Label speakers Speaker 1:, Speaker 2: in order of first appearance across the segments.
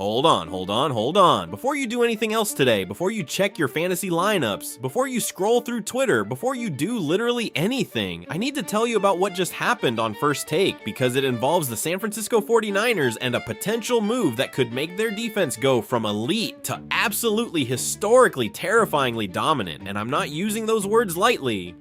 Speaker 1: Hold on. Before you do anything else today, before you check your fantasy lineups, before you scroll through Twitter, before you do literally anything, I need to tell you about what just happened on First Take because it involves the San Francisco 49ers and a potential move that could make their defense go from elite to absolutely historically terrifyingly dominant, and I'm not using those words lightly.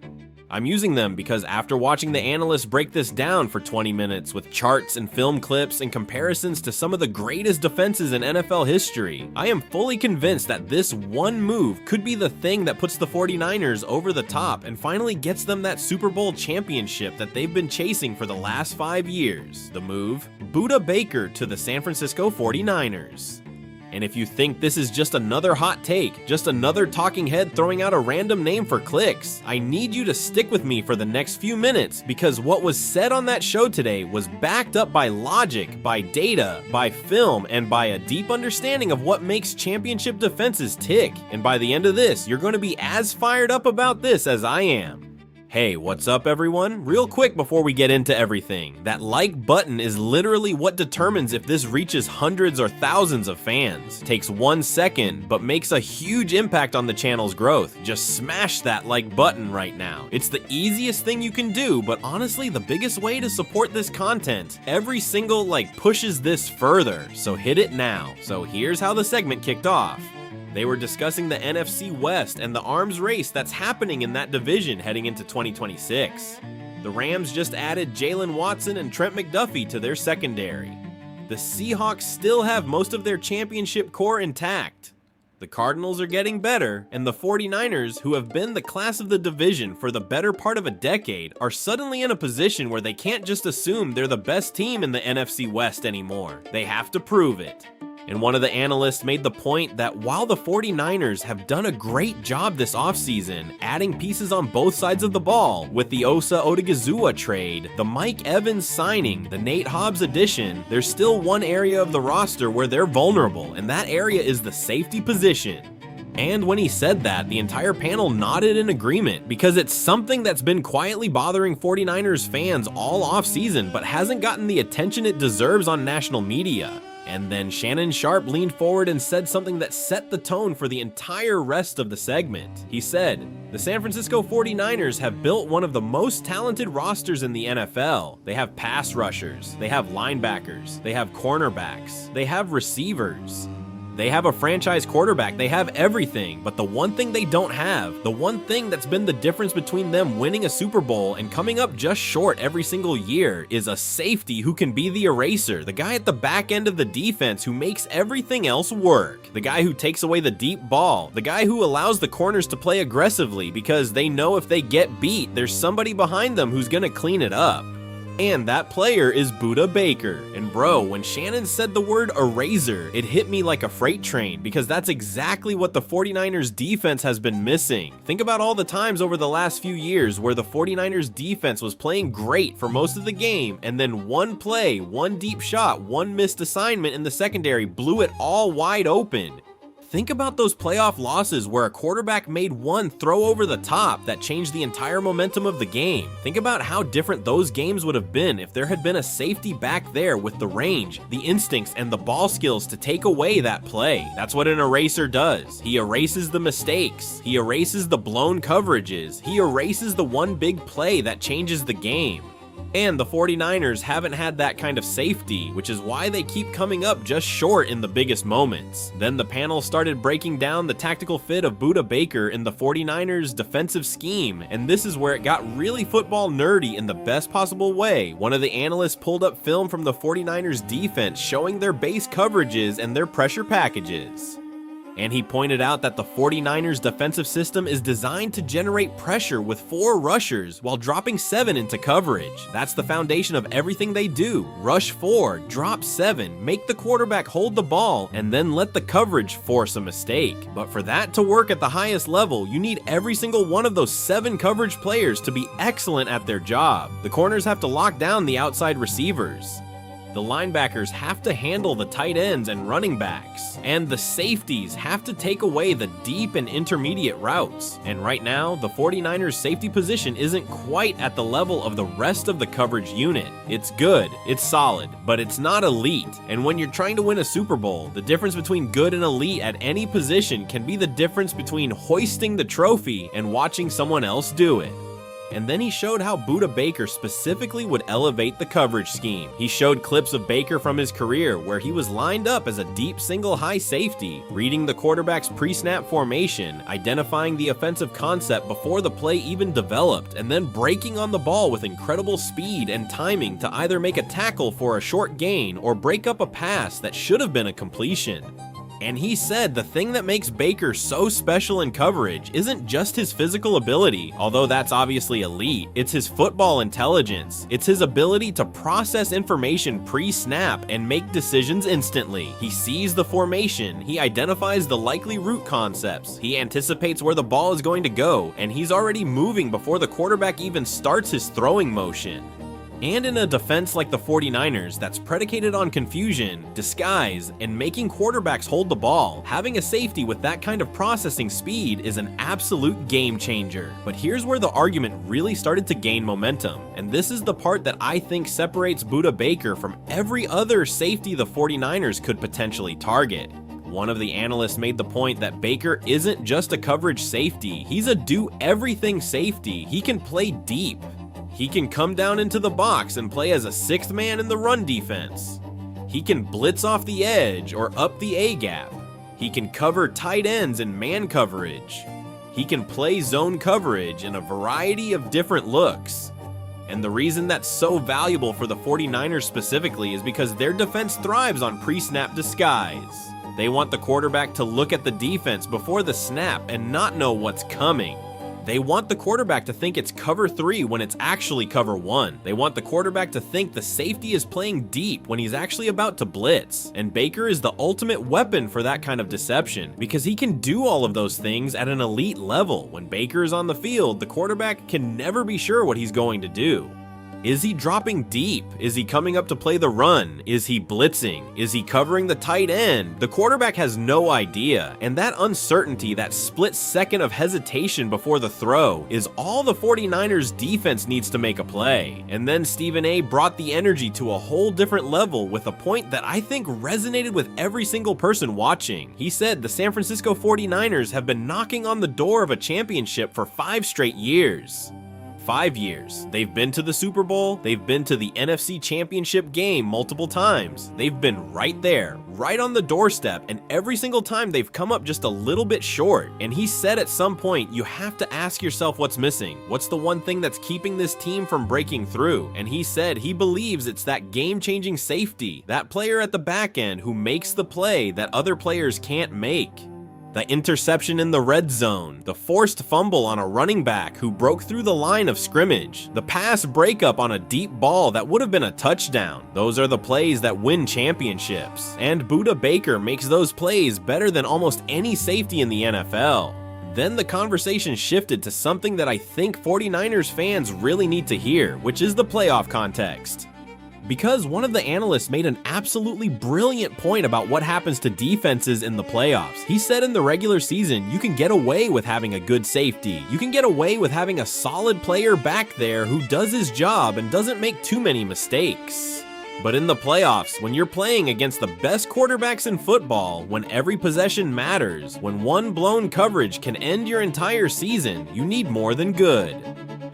Speaker 1: I'm using them because after watching the analysts break this down for 20 minutes with charts and film clips and comparisons to some of the greatest defenses in NFL history, I am fully convinced that this one move could be the thing that puts the 49ers over the top and finally gets them that Super Bowl championship that they've been chasing for the last 5 years. The move? Budda Baker to the San Francisco 49ers. And if you think this is just another hot take, just another talking head throwing out a random name for clicks, I need you to stick with me for the next few minutes because what was said on that show today was backed up by logic, by data, by film, and by a deep understanding of what makes championship defenses tick. And by the end of this, you're going to be as fired up about this as I am. Hey, what's up everyone? Real quick before we get into everything, that like button is literally what determines if this reaches hundreds or thousands of fans. Takes 1 second, but makes a huge impact on the channel's growth. Just smash that like button right now. It's the easiest thing you can do, but honestly the biggest way to support this content. Every single like pushes this further, so hit it now. So here's how the segment kicked off. They were discussing the NFC West and the arms race that's happening in that division heading into 2026. The Rams just added Jalen Watson and Trent McDuffie to their secondary. The Seahawks still have most of their championship core intact. The Cardinals are getting better, and the 49ers, who have been the class of the division for the better part of a decade, are suddenly in a position where they can't just assume they're the best team in the NFC West anymore. They have to prove it. And one of the analysts made the point that while the 49ers have done a great job this offseason, adding pieces on both sides of the ball, with the Osa Odigizua trade, the Mike Evans signing, the Nate Hobbs addition, there's still one area of the roster where they're vulnerable, and that area is the safety position. And when he said that, the entire panel nodded in agreement because it's something that's been quietly bothering 49ers fans all offseason but hasn't gotten the attention it deserves on national media. And then Shannon Sharpe leaned forward and said something that set the tone for the entire rest of the segment. He said, "The San Francisco 49ers have built one of the most talented rosters in the NFL. They have pass rushers, they have linebackers, they have cornerbacks, they have receivers. They have a franchise quarterback, they have everything, but the one thing they don't have, the one thing that's been the difference between them winning a Super Bowl and coming up just short every single year is a safety who can be the eraser, the guy at the back end of the defense who makes everything else work, the guy who takes away the deep ball, the guy who allows the corners to play aggressively because they know if they get beat, there's somebody behind them who's gonna clean it up. And that player is Budda Baker. And bro, when Shannon said the word eraser, it hit me like a freight train because that's exactly what the 49ers defense has been missing. Think about all the times over the last few years where the 49ers defense was playing great for most of the game and then one play, one deep shot, one missed assignment in the secondary blew it all wide open. Think about those playoff losses where a quarterback made one throw over the top that changed the entire momentum of the game. Think about how different those games would have been if there had been a safety back there with the range, the instincts, and the ball skills to take away that play. That's what an eraser does. He erases the mistakes. He erases the blown coverages. He erases the one big play that changes the game. And the 49ers haven't had that kind of safety, which is why they keep coming up just short in the biggest moments. Then the panel started breaking down the tactical fit of Budda Baker in the 49ers defensive scheme, and this is where it got really football nerdy in the best possible way. One of the analysts pulled up film from the 49ers defense showing their base coverages and their pressure packages. And he pointed out that the 49ers defensive system is designed to generate pressure with 4 rushers while dropping 7 into coverage. That's the foundation of everything they do. Rush 4, drop 7, make the quarterback hold the ball, and then let the coverage force a mistake. But for that to work at the highest level, you need every single one of those 7 coverage players to be excellent at their job. The corners have to lock down the outside receivers. The The linebackers have to handle the tight ends and running backs, and the safeties have to take away the deep and intermediate routes. And right now, the 49ers safety position isn't quite at the level of the rest of the coverage unit. It's good, it's solid, but it's not elite. And when you're trying to win a Super Bowl, the difference between good and elite at any position can be the difference between hoisting the trophy and watching someone else do it. And then he showed how Budda Baker specifically would elevate the coverage scheme. He showed clips of Baker from his career where he was lined up as a deep single high safety, reading the quarterback's pre-snap formation, identifying the offensive concept before the play even developed, and then breaking on the ball with incredible speed and timing to either make a tackle for a short gain or break up a pass that should have been a completion. And he said the thing that makes Baker so special in coverage isn't just his physical ability, although that's obviously elite, it's his football intelligence. It's his ability to process information pre-snap and make decisions instantly. He sees the formation, he identifies the likely route concepts, he anticipates where the ball is going to go, and he's already moving before the quarterback even starts his throwing motion. And in a defense like the 49ers that's predicated on confusion, disguise, and making quarterbacks hold the ball, having a safety with that kind of processing speed is an absolute game changer. But here's where the argument really started to gain momentum, and this is the part that I think separates Budda Baker from every other safety the 49ers could potentially target. One of the analysts made the point that Baker isn't just a coverage safety, he's a do-everything safety. He can play deep. He can come down into the box and play as a sixth man in the run defense. He can blitz off the edge or up the A-gap. He can cover tight ends in man coverage. He can play zone coverage in a variety of different looks. And the reason that's so valuable for the 49ers specifically is because their defense thrives on pre-snap disguise. They want the quarterback to look at the defense before the snap and not know what's coming. They want the quarterback to think it's cover 3 when it's actually cover 1. They want the quarterback to think the safety is playing deep when he's actually about to blitz. And Baker is the ultimate weapon for that kind of deception because he can do all of those things at an elite level. When Baker is on the field, the quarterback can never be sure what he's going to do. Is he dropping deep? Is he coming up to play the run? Is he blitzing? Is he covering the tight end? The quarterback has no idea, and that uncertainty, that split second of hesitation before the throw, is all the 49ers defense needs to make a play. And then Stephen A. brought the energy to a whole different level with a point that I think resonated with every single person watching. He said the San Francisco 49ers have been knocking on the door of a championship for 5 straight years. 5 years. They've been to the Super Bowl, they've been to the NFC Championship game multiple times. They've been right there, right on the doorstep, and every single time they've come up just a little bit short. And he said at some point, you have to ask yourself what's missing. What's the one thing that's keeping this team from breaking through? And he said he believes it's that game-changing safety, that player at the back end who makes the play that other players can't make. The interception in the red zone, the forced fumble on a running back who broke through the line of scrimmage, the pass breakup on a deep ball that would have been a touchdown. Those are the plays that win championships. And Budda Baker makes those plays better than almost any safety in the NFL. Then the conversation shifted to something that I think 49ers fans really need to hear, which is the playoff context. Because one of the analysts made an absolutely brilliant point about what happens to defenses in the playoffs. He said in the regular season, you can get away with having a good safety. You can get away with having a solid player back there who does his job and doesn't make too many mistakes. But in the playoffs, when you're playing against the best quarterbacks in football, when every possession matters, when one blown coverage can end your entire season, you need more than good.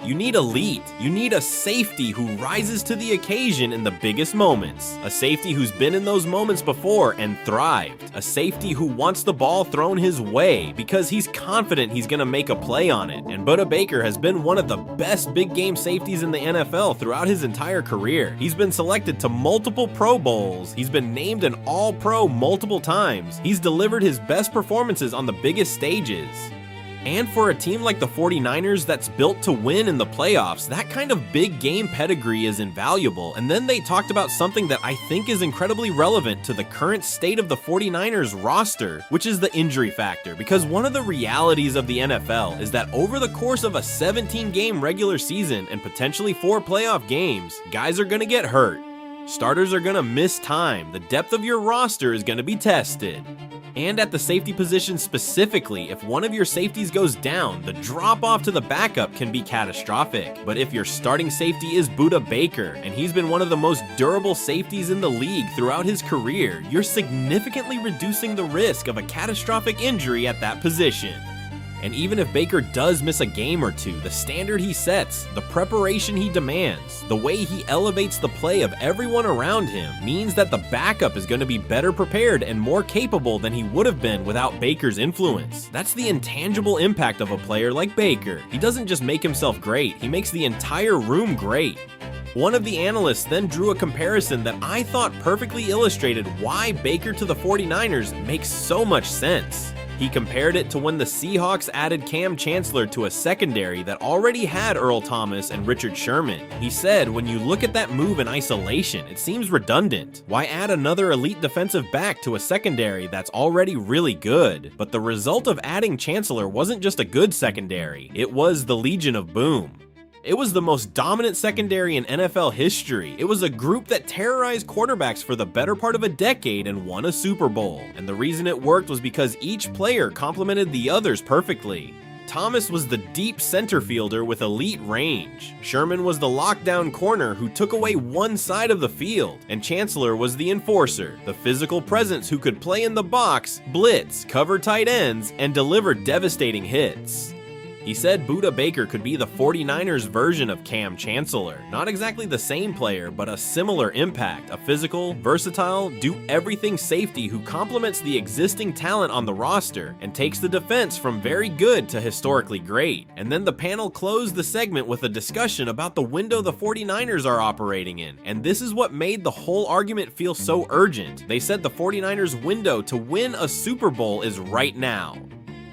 Speaker 1: You need elite. You need a safety who rises to the occasion in the biggest moments. A safety who's been in those moments before and thrived. A safety who wants the ball thrown his way because he's confident he's gonna make a play on it. And Budda Baker has been one of the best big game safeties in the NFL throughout his entire career. He's been selected to multiple Pro Bowls. He's been named an All-Pro multiple times. He's delivered his best performances on the biggest stages. And for a team like the 49ers that's built to win in the playoffs, that kind of big game pedigree is invaluable. And then they talked about something that I think is incredibly relevant to the current state of the 49ers roster, which is the injury factor. Because one of the realities of the NFL is that over the course of a 17-game regular season and potentially 4 playoff games, guys are gonna get hurt. Starters are gonna miss time. The depth of your roster is gonna be tested. And at the safety position specifically, if one of your safeties goes down, the drop off to the backup can be catastrophic. But if your starting safety is Budda Baker, and he's been one of the most durable safeties in the league throughout his career, you're significantly reducing the risk of a catastrophic injury at that position. And even if Baker does miss a game or two, the standard he sets, the preparation he demands, the way he elevates the play of everyone around him means that the backup is going to be better prepared and more capable than he would have been without Baker's influence. That's the intangible impact of a player like Baker. He doesn't just make himself great, he makes the entire room great. One of the analysts then drew a comparison that I thought perfectly illustrated why Baker to the 49ers makes so much sense. He compared it to when the Seahawks added Cam Chancellor to a secondary that already had Earl Thomas and Richard Sherman. He said, when you look at that move in isolation, it seems redundant. Why add another elite defensive back to a secondary that's already really good? But the result of adding Chancellor wasn't just a good secondary, it was the Legion of Boom. It was the most dominant secondary in NFL history. It was a group that terrorized quarterbacks for the better part of a decade and won a Super Bowl. And the reason it worked was because each player complemented the others perfectly. Thomas was the deep center fielder with elite range. Sherman was the lockdown corner who took away one side of the field. And Chancellor was the enforcer, the physical presence who could play in the box, blitz, cover tight ends, and deliver devastating hits. He said Budda Baker could be the 49ers version of Cam Chancellor. Not exactly the same player, but a similar impact. A physical, versatile, do-everything safety who complements the existing talent on the roster and takes the defense from very good to historically great. And then the panel closed the segment with a discussion about the window the 49ers are operating in. And this is what made the whole argument feel so urgent. They said the 49ers window to win a Super Bowl is right now.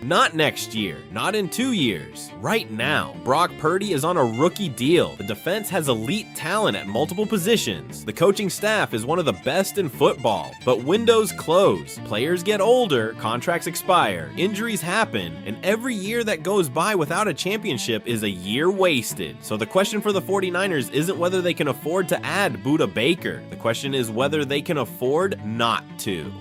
Speaker 1: Not next year, not in 2 years, right now. Brock Purdy is on a rookie deal. The defense has elite talent at multiple positions. The coaching staff is one of the best in football. But windows close, players get older, contracts expire, injuries happen, and every year that goes by without a championship is a year wasted. So the question for the 49ers isn't whether they can afford to add Budda Baker. The question is whether they can afford not to.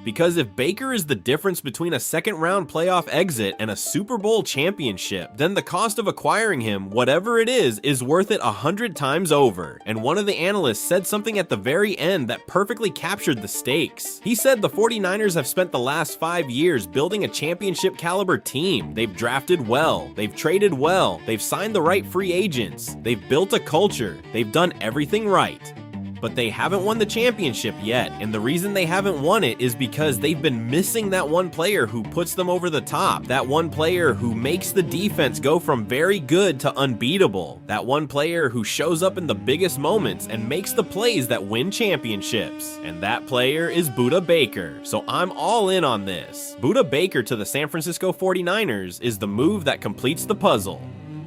Speaker 1: Because if Baker is the difference between a second-round playoff exit and a Super Bowl championship, then the cost of acquiring him, whatever it is worth it 100 times over. And one of the analysts said something at the very end that perfectly captured the stakes. He said the 49ers have spent the last 5 years building a championship-caliber team. They've drafted well, they've traded well, they've signed the right free agents, they've built a culture, they've done everything right. But they haven't won the championship yet, and the reason they haven't won it is because they've been missing that one player who puts them over the top, that one player who makes the defense go from very good to unbeatable, that one player who shows up in the biggest moments and makes the plays that win championships, and that player is Budda Baker. So I'm all in on this. Budda Baker to the San Francisco 49ers is the move that completes the puzzle.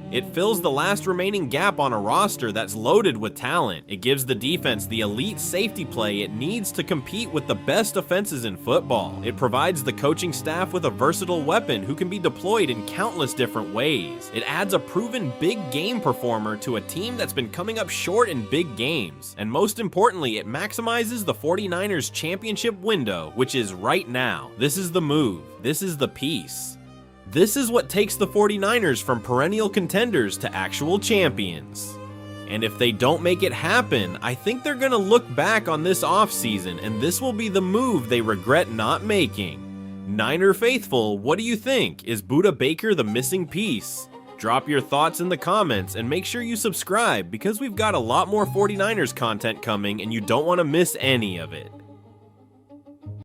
Speaker 1: It fills the last remaining gap on a roster that's loaded with talent. It gives the defense the elite safety play it needs to compete with the best offenses in football. It provides the coaching staff with a versatile weapon who can be deployed in countless different ways. It adds a proven big game performer to a team that's been coming up short in big games. And most importantly, it maximizes the 49ers championship window, which is right now. This is the move. This is the piece. This is what takes the 49ers from perennial contenders to actual champions. And if they don't make it happen, I think they're gonna look back on this offseason and this will be the move they regret not making. Niner faithful, what do you think? Is Budda Baker the missing piece? Drop your thoughts in the comments and make sure you subscribe because we've got a lot more 49ers content coming and you don't want to miss any of it.